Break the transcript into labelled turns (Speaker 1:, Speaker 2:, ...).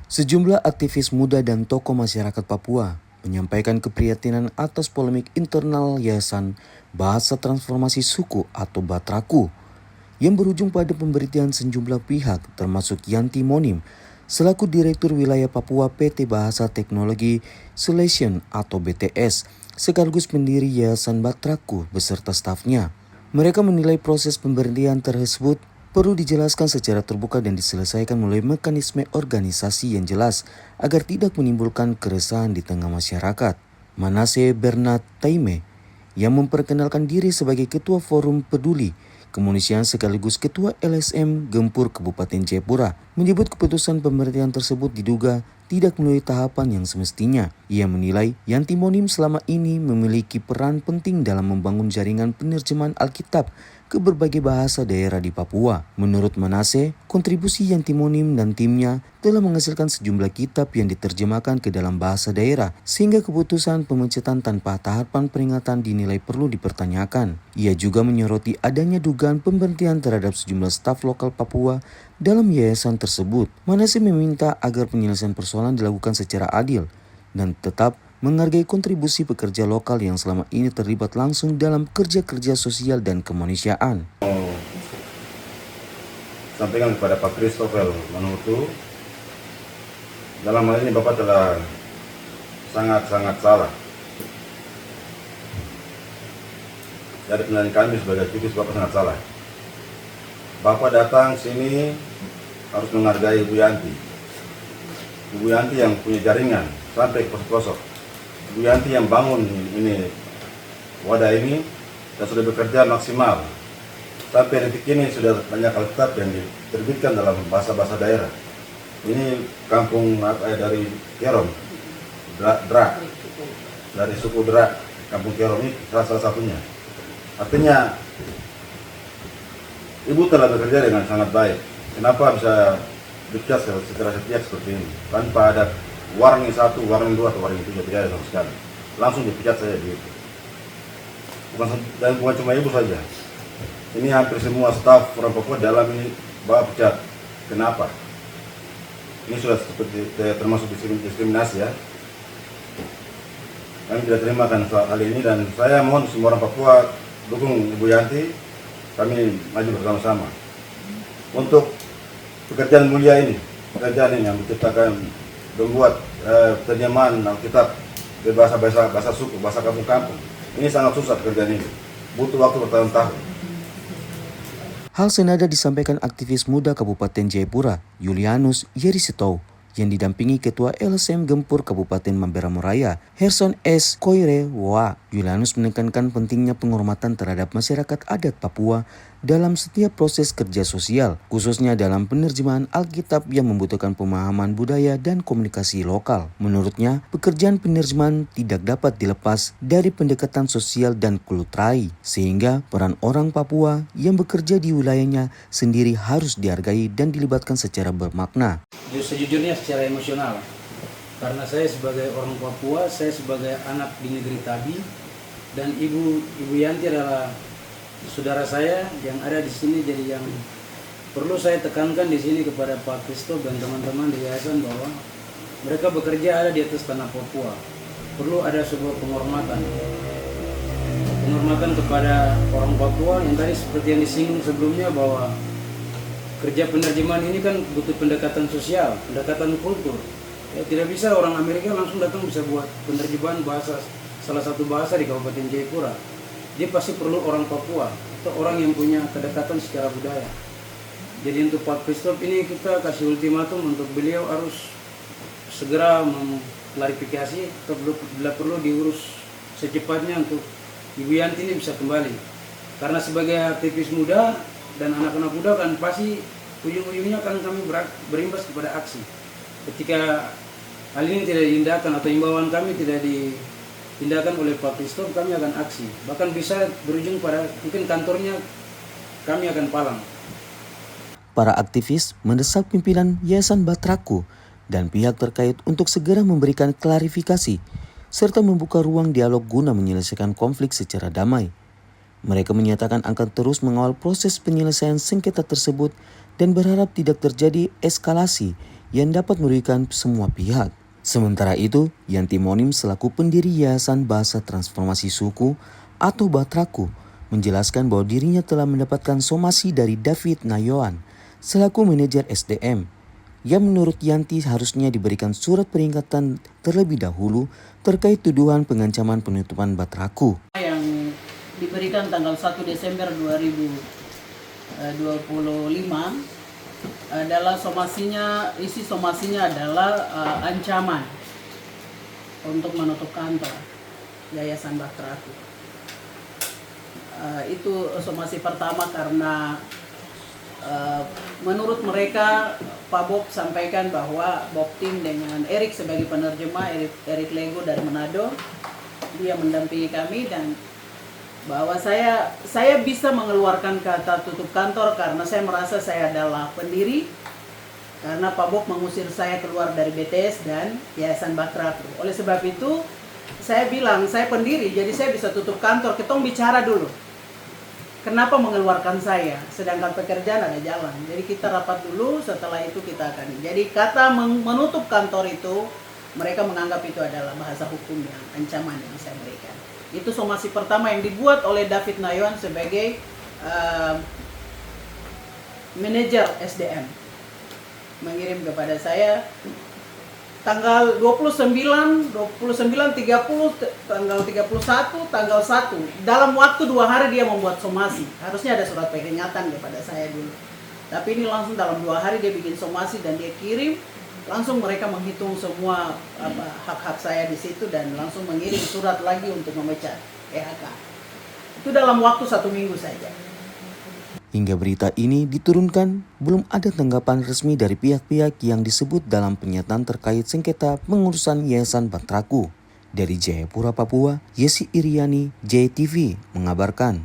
Speaker 1: Sejumlah aktivis muda dan tokoh masyarakat Papua menyampaikan keprihatinan atas polemik internal Yayasan Bahasa Transformasi Suku atau Batraku yang berujung pada pemberhentian sejumlah pihak termasuk Yanti Monim selaku Direktur Wilayah Papua PT Bahasa Teknologi Solution atau BTS sekaligus pendiri Yayasan Batraku beserta stafnya. Mereka menilai proses pemberhentian tersebut perlu dijelaskan secara terbuka dan diselesaikan melalui mekanisme organisasi yang jelas agar tidak menimbulkan keresahan di tengah masyarakat. Manase Bernard Taime yang memperkenalkan diri sebagai Ketua Forum Peduli Kemanusiaan sekaligus Ketua LSM Gempur Kabupaten Jayapura menyebut keputusan pemberhentian tersebut diduga tidak melalui tahapan yang semestinya. Ia menilai Yanti Monim selama ini memiliki peran penting dalam membangun jaringan penerjemahan Alkitab ke berbagai bahasa daerah di Papua. Menurut Manase, kontribusi Yanti Monim dan timnya telah menghasilkan sejumlah kitab yang diterjemahkan ke dalam bahasa daerah sehingga keputusan pemecatan tanpa tahapan peringatan dinilai perlu dipertanyakan. Ia juga menyoroti adanya dugaan pemberhentian terhadap sejumlah staf lokal Papua dalam yayasan tersebut. Manase meminta agar penyelesaian persoalan dilakukan secara adil dan tetap menghargai kontribusi pekerja lokal yang selama ini terlibat langsung dalam kerja-kerja sosial dan kemanusiaan.
Speaker 2: Sampaikan kepada Pak Christopher Manutu, dalam hal ini Bapak telah sangat-sangat salah. Dari penilaian kami sebagai aktivis, Bapak sangat salah. Bapak datang sini harus menghargai Ibu Yanti. Ibu Yanti yang punya jaringan sampai ke pelosok. Ibu Yanti yang bangun ini wadah ini dan sudah bekerja maksimal. Sampai detik ini sudah banyak Alkitab yang diterbitkan dalam bahasa-bahasa daerah. Ini kampung dari Kerom, Dra, dari suku Dra, kampung Kerom ini salah satunya. Artinya Ibu telah bekerja dengan sangat baik. Kenapa bisa dipecat secara sepihak seperti ini? Tanpa ada warning 1, warning 2, atau warning 3, tidak ada sama sekali. Langsung dipecat saja begitu. Bukan cuma Ibu saja. Ini hampir semua staf orang Papua dalam ini Bapak pecat. Kenapa? Ini sudah seperti termasuk diskriminasi ya. Kami tidak terima kan soal hal ini dan saya mohon semua orang Papua dukung Ibu Yanti. Kami maju bersama-sama untuk pekerjaan mulia ini, pekerjaan ini yang menciptakan, membuat terjemahan Alkitab ke bahasa suku, bahasa kampung-kampung. Ini sangat susah pekerjaan ini, butuh waktu bertahun-tahun.
Speaker 1: Hal senada disampaikan aktivis muda Kabupaten Jayapura, Julianus Yerisito, yang didampingi Ketua LSM Gempur Kabupaten Mamberamo Raya, Herson S. Koirewa. Julianus menekankan pentingnya penghormatan terhadap masyarakat adat Papua dalam setiap proses kerja sosial, khususnya dalam penerjemahan Alkitab yang membutuhkan pemahaman budaya dan komunikasi lokal. Menurutnya, pekerjaan penerjemahan tidak dapat dilepas dari pendekatan sosial dan kultural, sehingga peran orang Papua yang bekerja di wilayahnya sendiri harus dihargai dan dilibatkan secara bermakna.
Speaker 3: Sejujurnya secara emosional, karena saya sebagai orang Papua, saya sebagai anak di negeri Tabi, dan Ibu Yanti adalah saudara saya yang ada di sini. Jadi yang perlu saya tekankan di sini kepada Pak Kristo dan teman-teman di yayasan bahwa mereka bekerja ada di atas tanah Papua. Perlu ada sebuah penghormatan kepada orang Papua yang tadi seperti yang disinggung sebelumnya bahwa kerja penerjemahan ini kan butuh pendekatan sosial, pendekatan kultur. Ya, tidak bisa orang Amerika langsung datang bisa buat penerjemahan bahasa salah satu bahasa di Kabupaten Jayapura. Dia pasti perlu orang Papua atau orang yang punya kedekatan secara budaya. Jadi untuk Pak Christoph ini kita kasih ultimatum untuk beliau harus segera mengklarifikasi atau bila perlu diurus secepatnya untuk Ibu Yanti ini bisa kembali. Karena sebagai aktivis muda dan anak-anak muda kan pasti ujung-ujungnya kan kami berimbas kepada aksi. Ketika hal ini tidak diindahkan atau imbauan kami tidak diindahkan oleh Pak Christoph, kami akan aksi. Bahkan bisa berujung pada mungkin kantornya kami akan palang.
Speaker 1: Para aktivis mendesak pimpinan Yayasan Batraku dan pihak terkait untuk segera memberikan klarifikasi serta membuka ruang dialog guna menyelesaikan konflik secara damai. Mereka menyatakan akan terus mengawal proses penyelesaian sengketa tersebut dan berharap tidak terjadi eskalasi yang dapat merugikan semua pihak. Sementara itu, Yanti Monim selaku pendiri Yayasan Bahasa Transformasi Suku atau Batraku menjelaskan bahwa dirinya telah mendapatkan somasi dari David Nayoan selaku manajer SDM yang menurut Yanti harusnya diberikan surat peringatan terlebih dahulu terkait tuduhan pengancaman penutupan Batraku.
Speaker 4: Yang diberikan tanggal 1 Desember 2025 adalah isi somasinya adalah ancaman untuk menutup kantor Yayasan Batraku. Itu somasi pertama karena menurut mereka Pak Bob sampaikan bahwa Bob Tim dengan Erik sebagai penerjemah, Erik Lego dari Manado, dia mendampingi kami dan bahwa saya bisa mengeluarkan kata tutup kantor karena saya merasa saya adalah pendiri, karena Pak Bob mengusir saya keluar dari BTS dan Yayasan Batraku. Oleh sebab itu saya bilang saya pendiri, jadi saya bisa tutup kantor. Kita bicara dulu kenapa mengeluarkan saya, sedangkan pekerjaan ada jalan. Jadi kita rapat dulu, setelah itu kita akan. Jadi kata menutup kantor itu mereka menganggap itu adalah bahasa hukum yang ancaman yang saya berikan. Itu somasi pertama yang dibuat oleh David Nayoan sebagai manajer SDM. Mengirim kepada saya tanggal 29, 30, tanggal 31, tanggal 1. Dalam waktu 2 hari dia membuat somasi. Harusnya ada surat peringatan kepada saya dulu. Tapi ini langsung dalam 2 hari dia bikin somasi dan dia kirim. Langsung mereka menghitung semua hak-hak saya di situ dan langsung mengirim surat lagi untuk memecat PHK. Itu dalam waktu 1 minggu saja.
Speaker 1: Hingga berita ini diturunkan, belum ada tanggapan resmi dari pihak-pihak yang disebut dalam pernyataan terkait sengketa pengurusan Yayasan Batraku. Dari Jayapura, Papua, Yesi Iriani, JTV mengabarkan.